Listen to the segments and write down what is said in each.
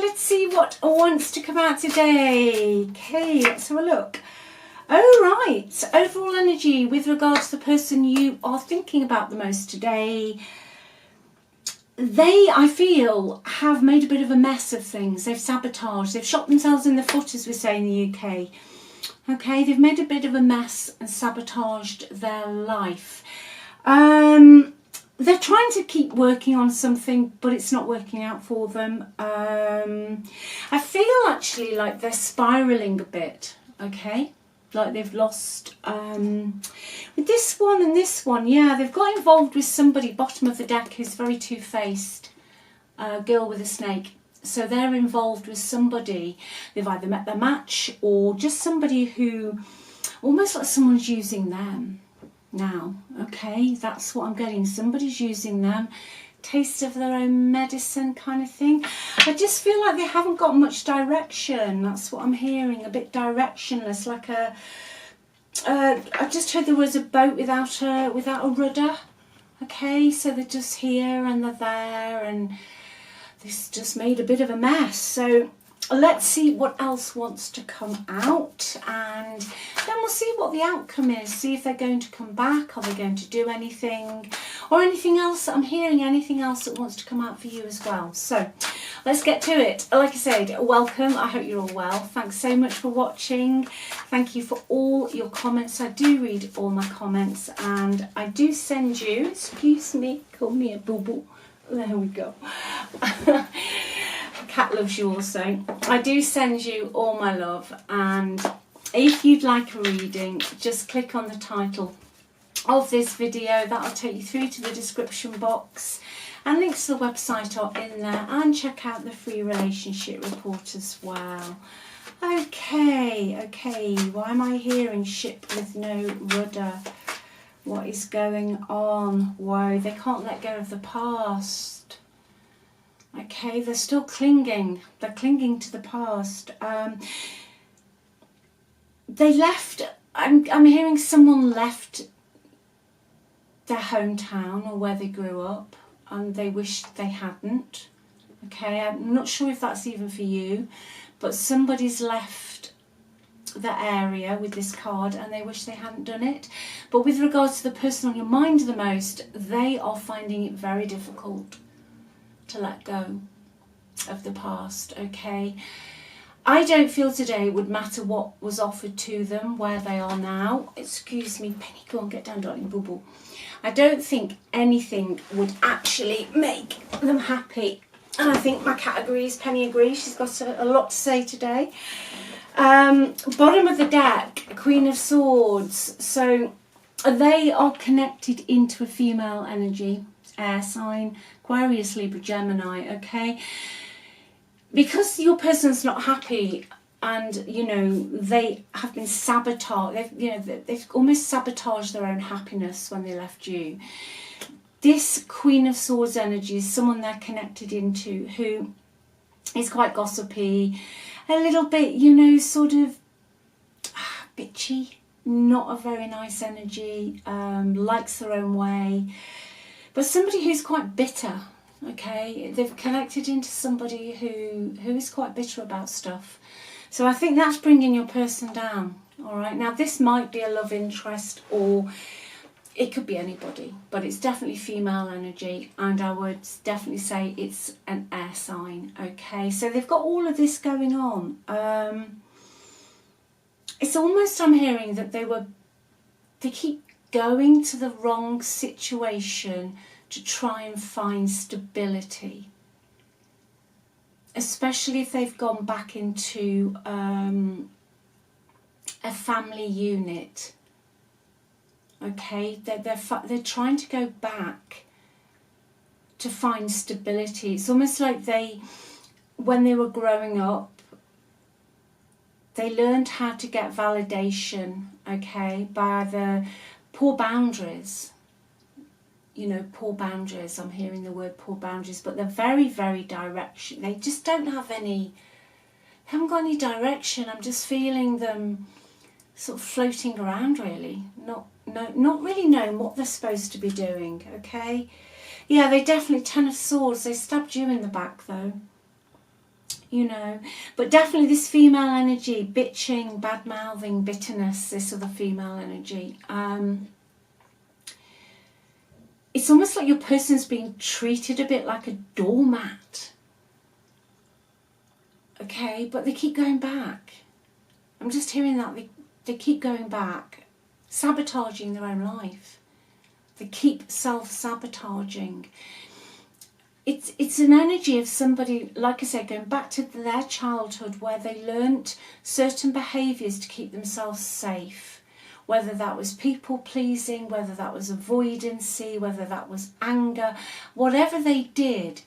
let's see what wants to come out today. Okay, let's have a look. Oh, right. Overall energy with regards to the person you are thinking about the most today. They, I feel, have made a bit of a mess of things. They've sabotaged. They've shot themselves in the foot, as we say in the UK. Okay, they've made a bit of a mess and sabotaged their life. They're trying to keep working on something, but it's not working out for them. I feel actually like they're spiralling a bit, okay? Like they've lost, with this one and this one, yeah, they've got involved with somebody, bottom of the deck, who's very two-faced, girl with a snake. So they're involved with somebody, they've either met their match or just somebody who, almost like someone's using them now, okay? That's what I'm getting, somebody's using them, taste of their own medicine kind of thing. I just feel like they haven't got much direction. That's what I'm hearing, a bit directionless, like I just heard there was a boat without a rudder. Okay, so they're just here and they're there, and this just made a bit of a mess. So let's see what else wants to come out, and then we'll see what the outcome is. See if they're going to come back, are they going to do anything, or anything else that I'm hearing, anything else that wants to come out for you as well. So let's get to it. Like I said, welcome. I hope you're all well. Thanks so much for watching. Thank you for all your comments. I do read all my comments, and I do send you, excuse me, call me a boo-boo. There we go. Cat loves you also. I do send you all my love, and if you'd like a reading, just click on the title of this video. That'll take you through to the description box, and links to the website are in there, and check out the free relationship report as well. Okay, why am I hearing ship with no rudder? What is going on? Whoa, they can't let go of the past. Okay, they're still clinging. They're clinging to the past. They left. I'm hearing someone left their hometown or where they grew up, and they wish they hadn't. Okay, I'm not sure if that's even for you, but somebody's left the area with this card and they wish they hadn't done it. But with regards to the person on your mind the most, they are finding it very difficult to let go of the past. Okay, I don't feel today it would matter what was offered to them, where they are now. Excuse me, Penny, go on, get down, darling, boo boo. I don't think anything would actually make them happy, and I think my cat agrees, Penny agrees, she's got a lot to say today. Bottom of the deck, Queen of Swords. So they are connected into a female energy, air sign, Aquarius, Libra, Gemini, okay? Because your person's not happy, and you know they have been sabotaged, they've almost sabotaged their own happiness when they left you. This Queen of Swords energy is someone they're connected into who is quite gossipy, a little bit, you know, sort of bitchy, not a very nice energy, likes their own way, but somebody who's quite bitter. Okay, they've connected into somebody who is quite bitter about stuff. So I think that's bringing your person down. All right, now this might be a love interest, or it could be anybody, but it's definitely female energy, and I would definitely say it's an air sign. Okay, so they've got all of this going on. It's almost, I'm hearing that they keep going to the wrong situation to try and find stability, especially if they've gone back into a family unit. Okay, they're trying to go back to find stability. It's almost like when they were growing up, they learned how to get validation, okay, by the poor boundaries. You know, poor boundaries. I'm hearing the word poor boundaries, but they're very, very direction. They just don't have any, they haven't got any direction. I'm just feeling them sort of floating around, really. Not really knowing what they're supposed to be doing, okay? Yeah, they definitely, Ten of Swords. They stabbed you in the back, though. you know. But definitely this female energy, bitching, bad-mouthing, bitterness, this other female energy. It's almost like your person's being treated a bit like a doormat. Okay, but they keep going back. I'm just hearing that. They keep going back, sabotaging their own life. They keep self-sabotaging. It's an energy of somebody, like I said, going back to their childhood where they learnt certain behaviours to keep themselves safe. Whether that was people-pleasing, whether that was avoidancy, whether that was anger, whatever they did,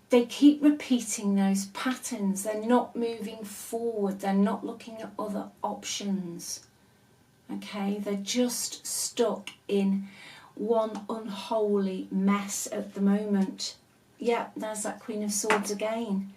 they keep repeating those patterns. They're not moving forward. They're not looking at other options. Okay, they're just stuck in one unholy mess at the moment. Yeah, there's that Queen of Swords again.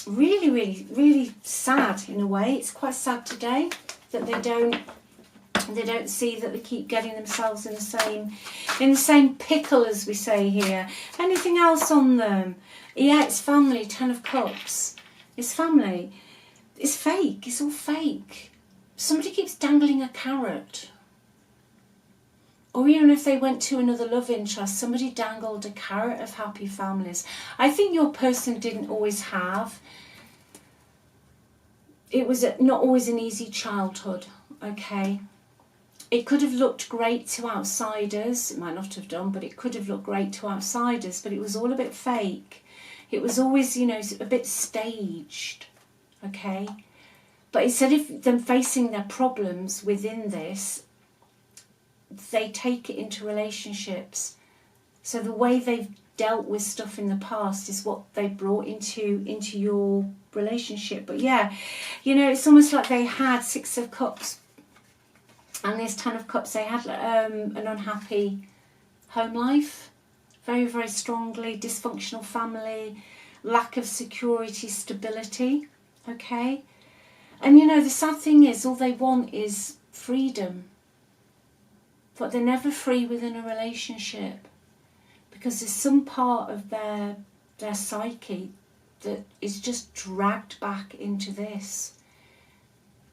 Really, really, really sad in a way. It's quite sad today that they don't see that they keep getting themselves in the same pickle, as we say here. Anything else on them? Yeah, it's family. 10 of Cups. It's family. It's fake. It's all fake. Somebody keeps dangling a carrot. Or even if they went to another love interest, somebody dangled a carrot of happy families. I think your person didn't always have. It was not always an easy childhood, okay? It could have looked great to outsiders. It might not have done, but it could have looked great to outsiders. But it was all a bit fake. It was always, you know, a bit staged, okay? But instead of them facing their problems within this, they take it into relationships. So the way they've dealt with stuff in the past is what they brought into your relationship. But yeah, you know, it's almost like they had 6 of Cups and this 10 of Cups. They had an unhappy home life, very, very strongly dysfunctional family, lack of security, stability, okay? And you know, the sad thing is, all they want is freedom. But they're never free within a relationship because there's some part of their psyche that is just dragged back into this.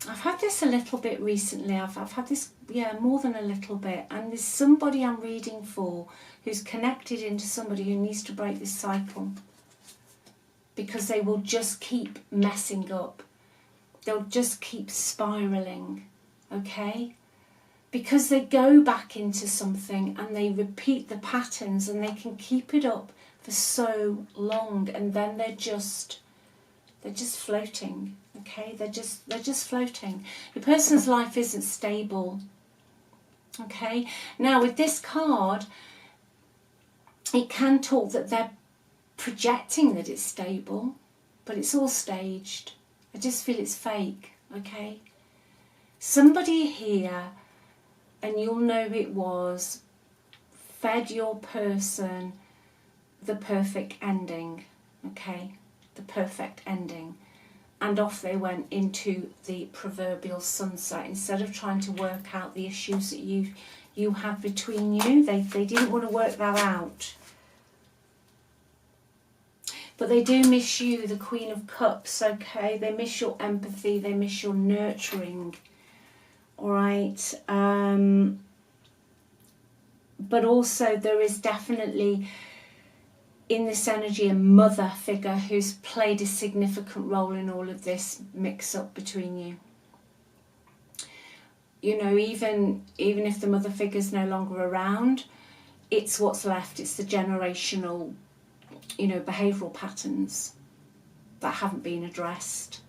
I've had this a little bit recently. I've had this, yeah, more than a little bit. And there's somebody I'm reading for who's connected into somebody who needs to break this cycle because they will just keep messing up. They'll just keep spiralling, okay? Because they go back into something and they repeat the patterns and they can keep it up for so long, and then they're just floating, okay? They're just floating. The person's life isn't stable, okay? Now with this card, it can talk that they're projecting that it's stable, but it's all staged. I just feel it's fake, okay? Somebody here, and you'll know it was, fed your person the perfect ending, okay? The perfect ending. And off they went into the proverbial sunset. Instead of trying to work out the issues that you have between you, they didn't want to work that out. But they do miss you, the Queen of Cups, okay? They miss your empathy, they miss your nurturing. All right, but also there is definitely in this energy a mother figure who's played a significant role in all of this mix-up between you. You know, even if the mother figure's no longer around, it's what's left. It's the generational, you know, behavioural patterns that haven't been addressed.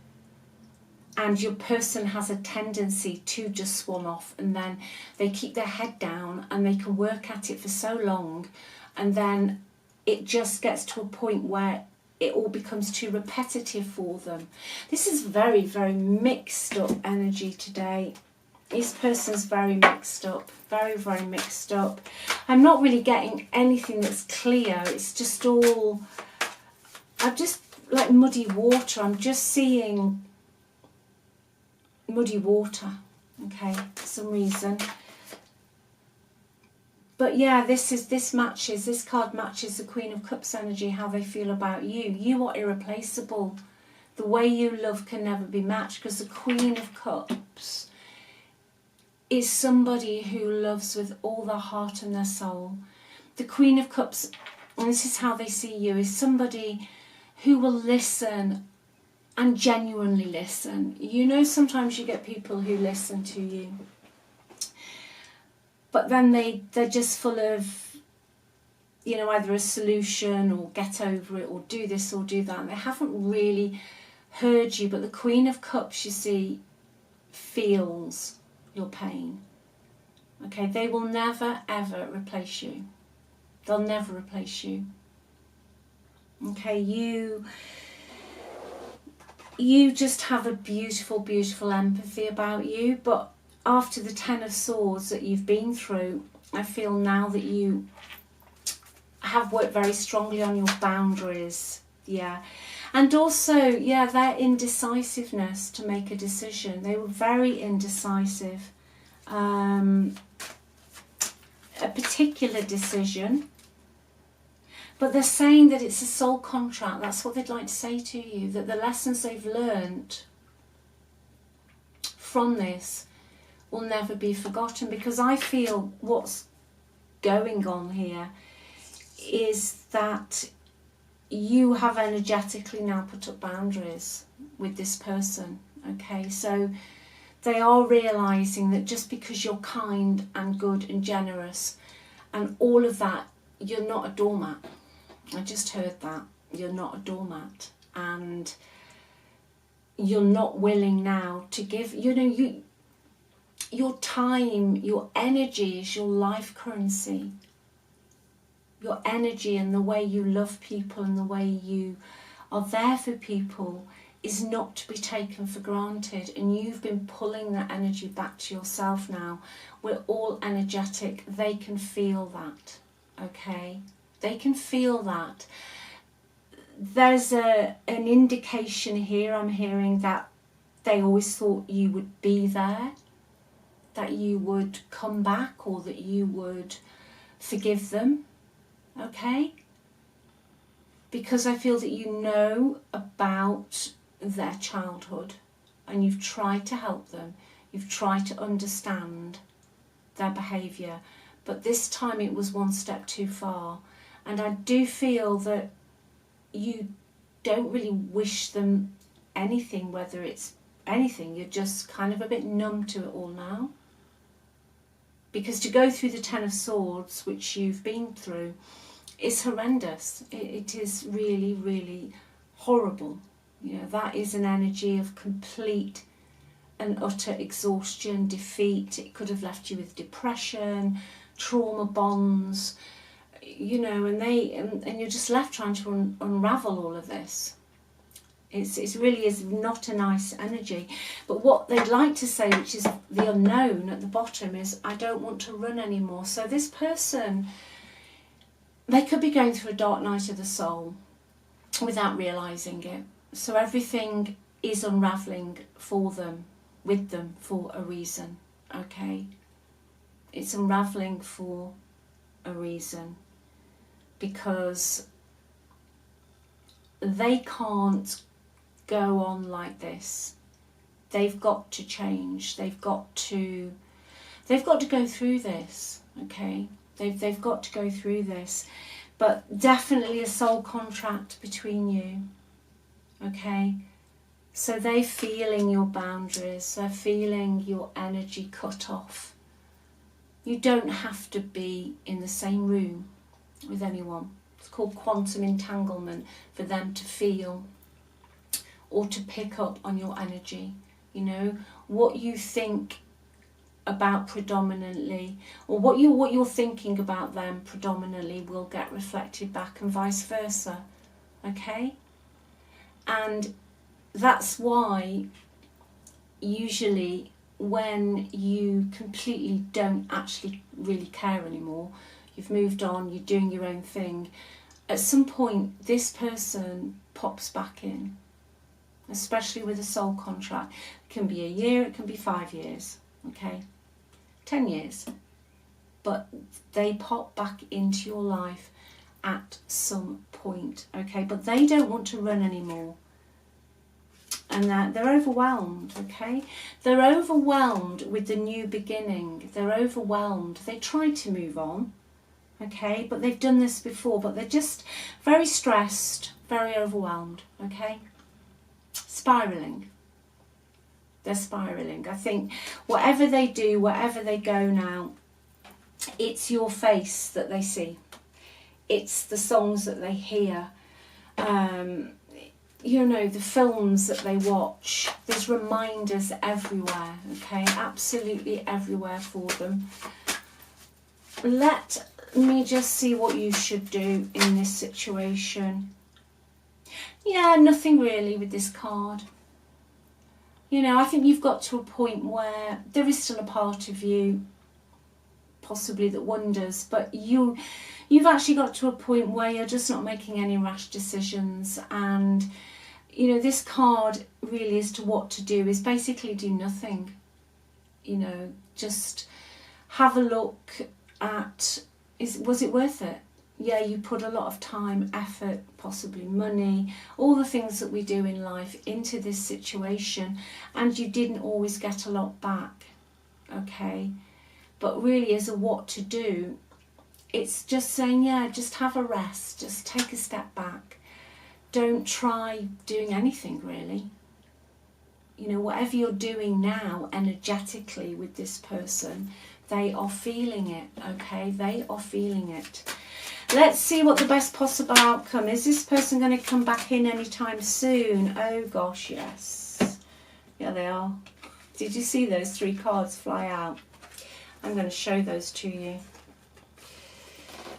And your person has a tendency to just swan off, and then they keep their head down and they can work at it for so long, and then it just gets to a point where it all becomes too repetitive for them. This is very, very mixed up energy today. This person's very mixed up, very, very mixed up. I'm not really getting anything that's clear. It's just all, I'm just like muddy water. I'm just seeing muddy water, okay, for some reason. But yeah, this card matches the Queen of Cups energy, how they feel about you. You are irreplaceable. The way you love can never be matched, because the Queen of Cups is somebody who loves with all their heart and their soul. The Queen of Cups, and this is how they see you, is somebody who will listen and genuinely listen. You know, sometimes you get people who listen to you, but then they're just full of, you know, either a solution or get over it or do this or do that, and they haven't really heard you. But the Queen of Cups, you see, feels your pain. Okay, they will never ever replace you. They'll never replace you. Okay, you just have a beautiful, beautiful empathy about you. But after the Ten of Swords that you've been through, I feel now that you have worked very strongly on your boundaries. Yeah. And also, yeah, their indecisiveness to make a decision. They were very indecisive. A particular decision. But they're saying that it's a soul contract. That's what they'd like to say to you. That the lessons they've learned from this will never be forgotten. Because I feel what's going on here is that you have energetically now put up boundaries with this person. Okay, so they are realising that just because you're kind and good and generous and all of that, you're not a doormat. I just heard that. You're not a doormat. And you're not willing now to give, you know, your time, your energy is your life currency. Your energy and the way you love people and the way you are there for people is not to be taken for granted. And you've been pulling that energy back to yourself now. We're all energetic. They can feel that. Okay? They can feel that. There's an indication here, I'm hearing, that they always thought you would be there, that you would come back, or that you would forgive them. Okay? Because I feel that you know about their childhood and you've tried to help them. You've tried to understand their behaviour. But this time it was one step too far. And I do feel that you don't really wish them anything, whether it's anything. You're just kind of a bit numb to it all now. Because to go through the Ten of Swords, which you've been through, is horrendous. It is really, really horrible. You know, that is an energy of complete and utter exhaustion, defeat. It could have left you with depression, trauma bonds, you know, and you're just left trying to unravel all of this. It really is not a nice energy. But what they'd like to say, which is the unknown at the bottom, is I don't want to run anymore. So this person, they could be going through a dark night of the soul without realising it. So everything is unravelling for them, with them, for a reason. Okay? It's unravelling for a reason. Because they can't go on like this. They've got to change. They've got to go through this. Okay, they've got to go through this. But definitely a soul contract between you. Okay, so they're feeling your boundaries. They're feeling your energy cut off. You don't have to be in the same room with anyone. It's called quantum entanglement, for them to feel or to pick up on your energy. You know, what you think about predominantly, or what you're thinking about them predominantly, will get reflected back, and vice versa. Okay? And that's why usually when you completely don't actually really care anymore, you've moved on, you're doing your own thing, at some point this person pops back in, especially with a soul contract. It can be a year, it can be 5 years, okay, 10 years. but they pop back into your life at some point, okay? But they don't want to run anymore. And they're overwhelmed, okay? They're overwhelmed with the new beginning. They're overwhelmed. They try to move on, okay? But they've done this before, but they're just very stressed, very overwhelmed, okay? Spiraling. They're spiraling. I think whatever they do, wherever they go now, it's your face that they see. It's the songs that they hear. You know, the films that they watch. There's reminders everywhere, okay? Absolutely everywhere for them. Let me just see what you should do in this situation. Yeah, nothing really with this card. You know, I think you've got to a point where there is still a part of you possibly that wonders, but you've actually got to a point where you're just not making any rash decisions. And you know, this card really as to what to do is basically do nothing. You know, just have a look at, was it worth it? Yeah, you put a lot of time, effort, possibly money, all the things that we do in life into this situation, and you didn't always get a lot back, okay? But really as a what to do, it's just saying, yeah, just have a rest, just take a step back. Don't try doing anything really. You know, whatever you're doing now energetically with this person, they are feeling it, okay? They are feeling it. Let's see what the best possible outcome is. This person going to come back in anytime soon? Oh gosh, yes. Yeah, they are. Did you see those 3 cards fly out? I'm going to show those to you.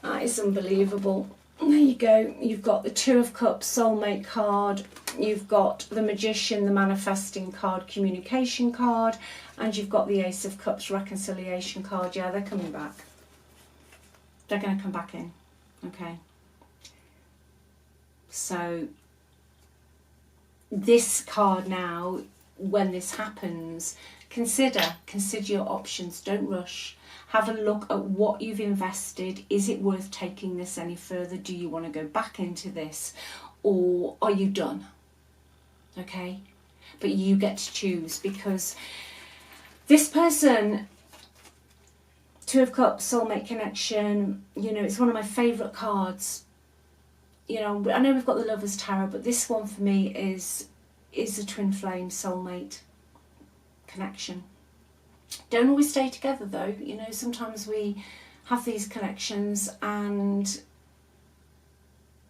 That is unbelievable. There you go. You've got the 2 of Cups, soulmate card. You've got the Magician, the manifesting card, communication card. And you've got the Ace of Cups, reconciliation card. Yeah, they're coming back. They're going to come back in. Okay. So this card now, when this happens, consider your options. Don't rush. Have a look at what you've invested. Is it worth taking this any further? Do you want to go back into this, or are you done? Okay, but you get to choose, because this person, 2 of Cups, soulmate connection, you know, it's one of my favourite cards. You know, I know we've got the Lover's Tarot, but this one for me is a twin flame soulmate connection. Don't always stay together though. You know, sometimes we have these connections and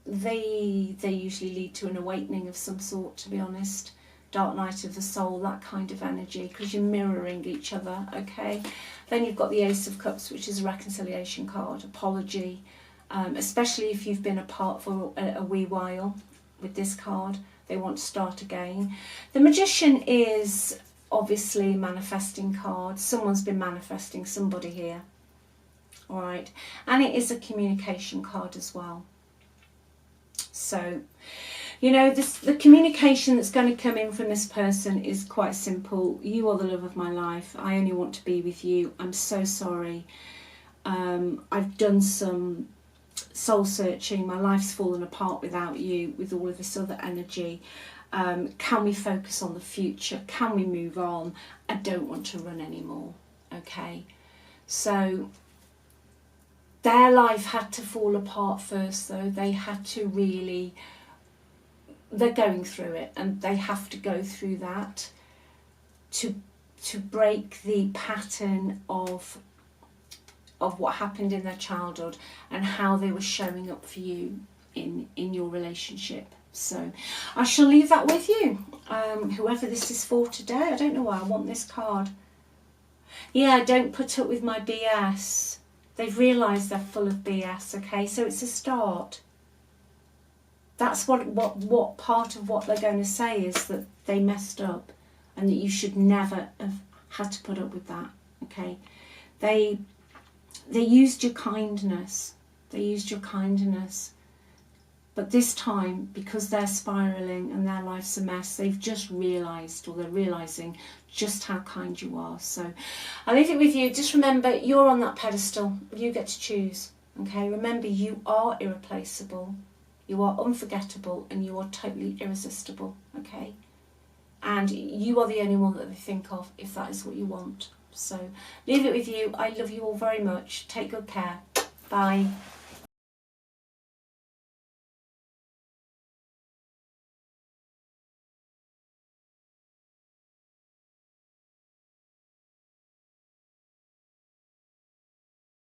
they usually lead to an awakening of some sort, to be honest. Dark night of the soul, that kind of energy, because you're mirroring each other, okay? Then you've got the Ace of Cups, which is a reconciliation card, apology, especially if you've been apart for a wee while with this card. They want to start again. The Magician is obviously manifesting card. Someone's been manifesting somebody here, all right? And it is a communication card as well. So, you know, the communication that's going to come in from this person is quite simple. You are the love of my life. I only want to be with you. I'm so sorry. I've done some soul searching. My life's fallen apart without you, with all of this other energy. Can we focus on the future? Can we move on? I don't want to run anymore. Okay. So their life had to fall apart first though. They had to really, they're going through it, and they have to go through that to break the pattern of what happened in their childhood and how they were showing up for you in your relationship. So I shall leave that with you. Whoever this is for today, I don't know why I want this card. Yeah, don't put up with my BS. They've realised they're full of BS, okay? So it's a start. That's what part of what they're going to say is that they messed up and that you should never have had to put up with that, okay? They used your kindness. They used your kindness But this time, because they're spiralling and their life's a mess, they've just realised, or they're realising just how kind you are. So I'll leave it with you. Just remember, you're on that pedestal. You get to choose. Okay, remember, you are irreplaceable. You are unforgettable, and you are totally irresistible. Okay, and you are the only one that they think of if that is what you want. So leave it with you. I love you all very much. Take good care. Bye.